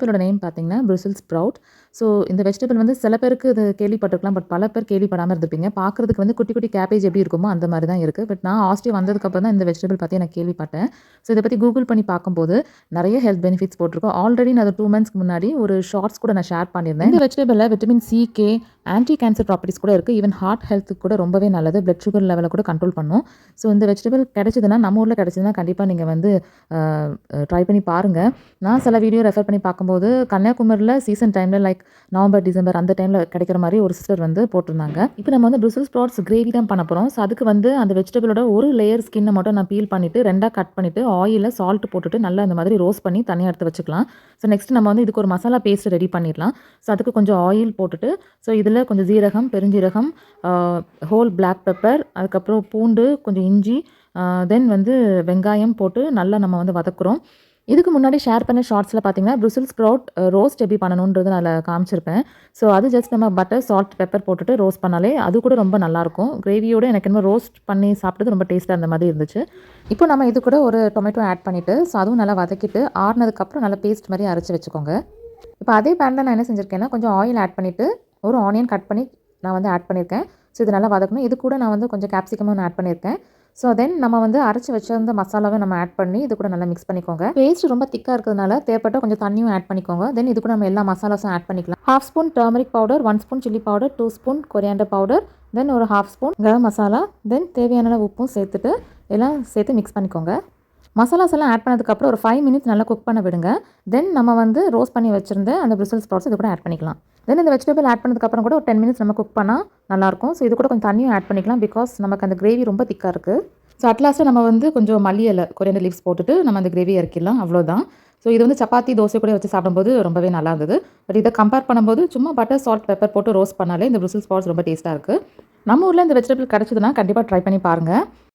வெஜிடபிளோட name பார்த்தீங்கன்னா ப்ரூசல் sprout. So இந்த vegetable வந்து சில பேருக்கு இது கேள்விப்பட்டிருக்கலாம். பட் பல பேர் கேள்விப்படாம இருந்திருப்பீங்க. பார்க்குறதுக்கு வந்து குட்டி குட்டி கேபேஜ் எப்படி இருக்குமோ அந்த மாரி தான் இருக்கு. பட் நான் ஆஸ்ட்ரியா வந்ததுக்கப்புறம் தான் இந்த வெஜிடபிள் பத்தி நான் கேள்விப்பட்டேன். ஸோ இத பத்தி கூகுள் பண்ணி பார்க்கும்போது நெறைய ஹெல்த் பெனிஃபிட்ஸ் போட்டிருக்கும். ஆல்ரெடி நான் 2 மந்த்ஸ்க்கு முன்னாடி ஒரு ஷார்ட்ஸ் கூட நான் ஷேர் பண்ணியிருந்தேன். இந்த வெஜிடபிள்ல vitamin C, K, anti cancer properties கூட இருக்கு. ஈவன் ஹார்ட் ஹெல்த்துக்கு கூட ரொம்பவே நல்லது. பிளட் சுகர் லெவல கூட கண்ட்ரோல் பண்ணும். ஸோ இந்த வெஜிடபிள் கிடைச்சதுன்னா, நம்ம ஊர்ல கிடைச்சதுன்னா கண்டிப்பா நீங்க வந்து ட்ரை பண்ணி பாருங்க. நான் சில வீடியோ ரெஃபர் பண்ணி பார்க்கும்போது, கன்னியாகுமரியில சீசன் டைம்ல லைக் நவம்பர், டிசம்பர் அந்த டைம்ல கிடைக்கிற மாரி ஒரு சிஸ்டர் வந்து போட்டிருந்தாங்க. இப்போ நம்ம வந்து ப்ரூசல் ஸ்ப்ரவுட்ஸ் கிரேவி தான் பண்ண போறோம். ஸோ அதுக்கு வந்து அந்த வெஜிடபிளோட ஒரு லேயர் ஸ்கின்ன மட்டும் நான் பீல் பண்ணிட்டு 2ஆ கட் பண்ணிட்டு ஆயில்ல சால்ட் போட்டுட்டு நல்லா இந்த மாதிரி ரோஸ்ட் பண்ணி தனியா எடுத்து வச்சுக்கலாம். ஸோ நெக்ஸ்ட் நம்ம வந்து இதுக்கு ஒரு மசாலா பேஸ்ட் ரெடி பண்ணிடலாம். ஸோ அதுக்கு கொஞ்சம் ஆயில் போட்டுட்டு, ஸோ இதில கொஞ்சம் ஜீரகம், பெருஞ்சீரகம், ஹோல் பிளாக் பெப்பர், அதுக்கப்புறம் பூண்டு, கொஞ்சம் இஞ்சி, தென் வந்து வெங்காயம் போட்டு நல்லா நம்ம வந்து வதக்குறோம். இதுக்கு முன்னாடி ஷேர் பண்ண ஷார்ட்ஸில் பார்த்தீங்கன்னா, ப்ரூசல் ஸ்ப்ரவுட் ரோஸ்ட் எப்படி பண்ணணுன்றது நான் அதில் காமிச்சிருப்பேன். ஸோ அது ஜஸ்ட் நம்ம பட்டர், சால்ட், பெப்பர் போட்டுட்டு ரோஸ்ட் பண்ணாலே அது கூட ரொம்ப நல்லாயிருக்கும். கிரேவியோட எனக்கு என்னமோ ரோஸ்ட் பண்ணி சாப்பிட்டது ரொம்ப டேஸ்ட்டாக இருந்த மாதிரி இருந்துச்சு. இப்போ நம்ம இது கூட ஒரு டொமேட்டோ ஆட் பண்ணிவிட்டு, ஸோ அதுவும் நல்லா வதக்கிட்டு ஆறுனதுக்கப்புறம் நல்லா பேஸ்ட் மாதிரி அரைச்சி வச்சுக்கோங்க. இப்போ அதே பேனில் நான் என்ன செஞ்சுருக்கேன்னா, கொஞ்சம் ஆயில் ஆட் பண்ணிவிட்டு ஒரு ஆனியன் கட் பண்ணி நான் வந்து ஆட் பண்ணியிருக்கேன். ஸோ இது நல்லா வதக்கணும். இது கூட நான் வந்து கொஞ்சம் கேப்சிகமும் ஆட் பண்ணியிருக்கேன். ஸோ தென் நம்ம வந்து அரைச்சி வச்சிருந்த மசாலாவை நம்ம ஆட் பண்ணி இது கூட நல்லா மிக்ஸ் பண்ணிக்கோங்க. பேஸ்ட் ரொம்ப திக்காக இருக்கிறதுனால தேவைப்பட்ட கொஞ்சம் தண்ணியும் ஆட் பண்ணிக்கோங்க. தென் இது கூட நம்ம எல்லா மசாலாஸும் ஆட் பண்ணிக்கலாம். 1/2 spoon turmeric powder, 1 spoon chilli powder, 2 spoon coriander powder, then ஒரு 1/2 ஸ்பூன் கரம் மசாலா, தென் தேவையான உப்பும் சேர்த்துட்டு எல்லாம் சேர்த்து மிக்ஸ் பண்ணிக்கோங்க. மசாலாஸ் எல்லாம் ஆட் பண்ணதுக்கப்புறம் ஒரு 5 மினிட்ஸ் நல்லா குக் பண்ண விடுங்க. தென் நம்ம வந்து ரோஸ்ட் பண்ணி வச்சிருந்த அந்த ப்ரூசல் ஸ்ப்ரவுட்ஸ் இது கூட ஆட் பண்ணிக்கலாம். தென் இந்த வெஜிடபிள் ஆட் பண்ணதுக்கப்புறம் கூட ஒரு 10 மினிட்ஸ் நம்ம குக் பண்ணால் நல்லாயிருக்கும். ஸோ இது கூட கொஞ்சம் தண்ணியும் ஆட் பண்ணிக்கலாம். பிகாஸ் நமக்கு அந்த கிரேவி ரொம்ப திக்காக இருக்குது. ஸோ அட்லாஸ்ட்டு நம்ம வந்து கொஞ்சம் மல்லி இலை, கொரியாண்டர் லீவ்ஸ் போட்டுட்டு நம்ம அந்த கிரேவி இறக்கிடலாம். அவ்வளோதான். ஸோ இது வந்து சப்பாத்தி, தோசை கூட வச்சு சாப்பிடும்போது ரொம்பவே நல்லா இருந்தது. பட் இதை கம்பேர் பண்ணும்போது சும்மா பட்டர், சால்ட், பெப்பர் போட்டு ரோஸ்ட் பண்ணாலே இந்த ப்ரூசல் ஸ்ப்ரவுட்ஸ் ரொம்ப டேஸ்ட்டாக இருக்குது. நம்ம ஊரில் இந்த வெஜிடபிள் கிடச்சதுன்னா கண்டிப்பாக ட்ரை பண்ணி பாருங்கள்.